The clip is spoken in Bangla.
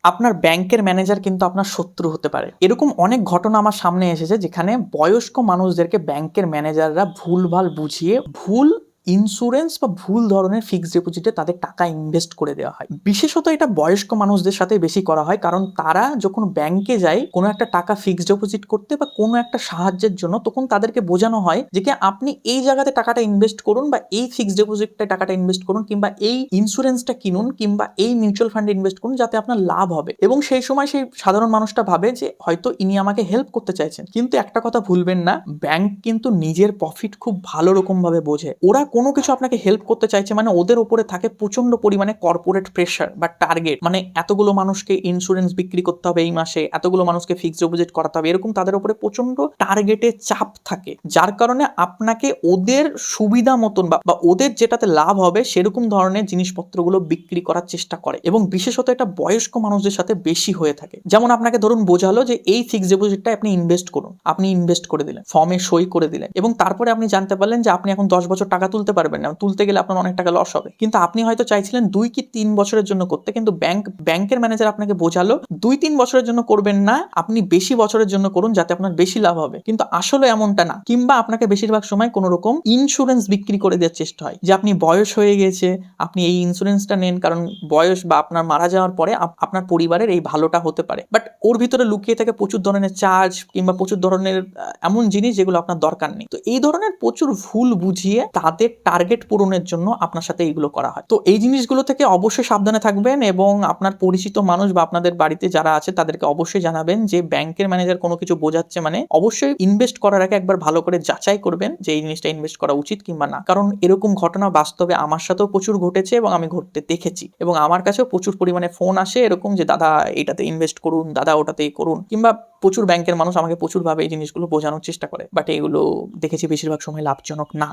আপনার ব্যাংকের ম্যানেজার কিন্তু আপনার শত্রু হতে পারে। এরকম অনেক ঘটনা আমার সামনে এসেছে যেখানে বয়স্ক মানুষদেরকে ব্যাংকের ম্যানেজাররা ভুলভাল বুঝিয়ে ভুল ইন্স্যুরেন্স বা ভুল ধরনের ফিক্সড ডিপোজিটে তাদের টাকা ইনভেস্ট করে দেওয়া হয়। বিশেষত এটা বয়স্ক মানুষদের সাথে বেশি করা হয়, কারণ তারা যখন ব্যাংকে যায় কোনো একটা টাকা ফিক্সড ডিপোজিট করতে বা কোনো একটা সাহায্যের জন্য, তখন তাদেরকে বোঝানো হয় যে কি আপনি এই জায়গাতে টাকাটা ইনভেস্ট করুন বা এই ফিক্সড ডিপোজিটটায় টাকাটা ইনভেস্ট করুন কিংবা এই ইন্স্যুরেন্সটা কিনুন কিংবা এই মিউচুয়াল ফান্ডে ইনভেস্ট করুন যাতে আপনার লাভ হবে। এবং সেই সময় সেই সাধারণ মানুষটা ভাবে যে হয়তো ইনি আমাকে হেল্প করতে চাইছেন। কিন্তু একটা কথা ভুলবেন না, ব্যাংক কিন্তু নিজের প্রফিট খুব ভালো রকম ভাবে বোঝে। ওরা কোনো কিছু আপনাকে হেল্প করতে চাইছে মানে ওদের উপরে থাকে প্রচন্ড পরিমাণে কর্পোরেট প্রেশার বা টার্গেট, মানে এতগুলো মানুষকে ইন্স্যুরেন্স বিক্রি করতে হবে এই মাসে, এতগুলো মানুষকে ফিক্সড ডিপোজিট করাতে হবে, এরকম তাদের উপরে প্রচন্ড টার্গেটে চাপ থাকে, যার কারণে আপনাকে ওদের সুবিধা মতন বা ওদের যেটাতে লাভ হবে সেরকম ধরনের জিনিসপত্রগুলো বিক্রি করার চেষ্টা করে। এবং বিশেষত এটা বয়স্ক মানুষদের সাথে বেশি হয়ে থাকে। যেমন আপনাকে ধরুন বোঝালো যে এই ফিক্সড ডিপোজিটটা আপনি ইনভেস্ট করুন, আপনি ইনভেস্ট করে দিলেন, ফর্মে সই করে দিলেন, এবং তারপরে আপনি জানতে পারলেন যে আপনি এখন 10 বছর টাকা তুলতে পারবেন না, তুলতে গেলে আপনার অনেক টাকা লস হবে। কিন্তু আপনি হয়তো চাইছিলেন 2 কি 3 বছরের জন্য করতে, কিন্তু ব্যাংকের ম্যানেজার আপনাকে বোঝালো 2-3 বছরের জন্য করবেন না, আপনি বেশি বছরের জন্য করুন যাতে আপনার বেশি লাভ হবে। কিন্তু আসলে এমনটা না। কিংবা আপনাকে বেশিরভাগ সময় কোনো রকম ইন্স্যুরেন্স বিক্রি করে দেওয়ার চেষ্টা হয় যে আপনি বয়স হয়ে গেছে, আপনি এই ইন্স্যুরেন্সটা নেন, কারণ বয়স বা আপনার মারা যাওয়ার পরে আপনার পরিবারের এই ভালোটা হতে পারে। বাট ওর ভিতরে লুকিয়ে থাকে প্রচুর ধরনের চার্জ কিংবা প্রচুর ধরনের এমন জিনিস যেগুলো আপনার দরকার নেই। তো এই ধরনের প্রচুর ভুল বুঝিয়ে তাদের টার্গেট পূরণের জন্য আপনার সাথে এইগুলো করা হয়। তো এই জিনিসগুলো থেকে অবশ্যই সাবধানে থাকবেন এবং আপনার পরিচিত মানুষ বা আপনাদের বাড়িতে যারা আছে তাদেরকে অবশ্যই জানাবেন যে ব্যাংকের ম্যানেজার কোনো কিছু বোঝাচ্ছে মানে অবশ্যই ইনভেস্ট করার আগে একবার ভালো করে যাচাই করবেন যে এই জিনিসটা ইনভেস্ট করা উচিত কিংবা না। কারণ এরকম ঘটনা বাস্তবে আমার সাথেও প্রচুর ঘটেছে এবং আমি ঘটতে দেখেছি, এবং আমার কাছেও প্রচুর পরিমাণে ফোন আসে এরকম যে দাদা এটাতে ইনভেস্ট করুন, দাদা ওটাতে করুন, কিংবা প্রচুর ব্যাংকের মানুষ আমাকে প্রচুরভাবে এই জিনিসগুলো বোঝানোর চেষ্টা করে, বাট এগুলো দেখেছি বেশিরভাগ সময় লাভজনক না।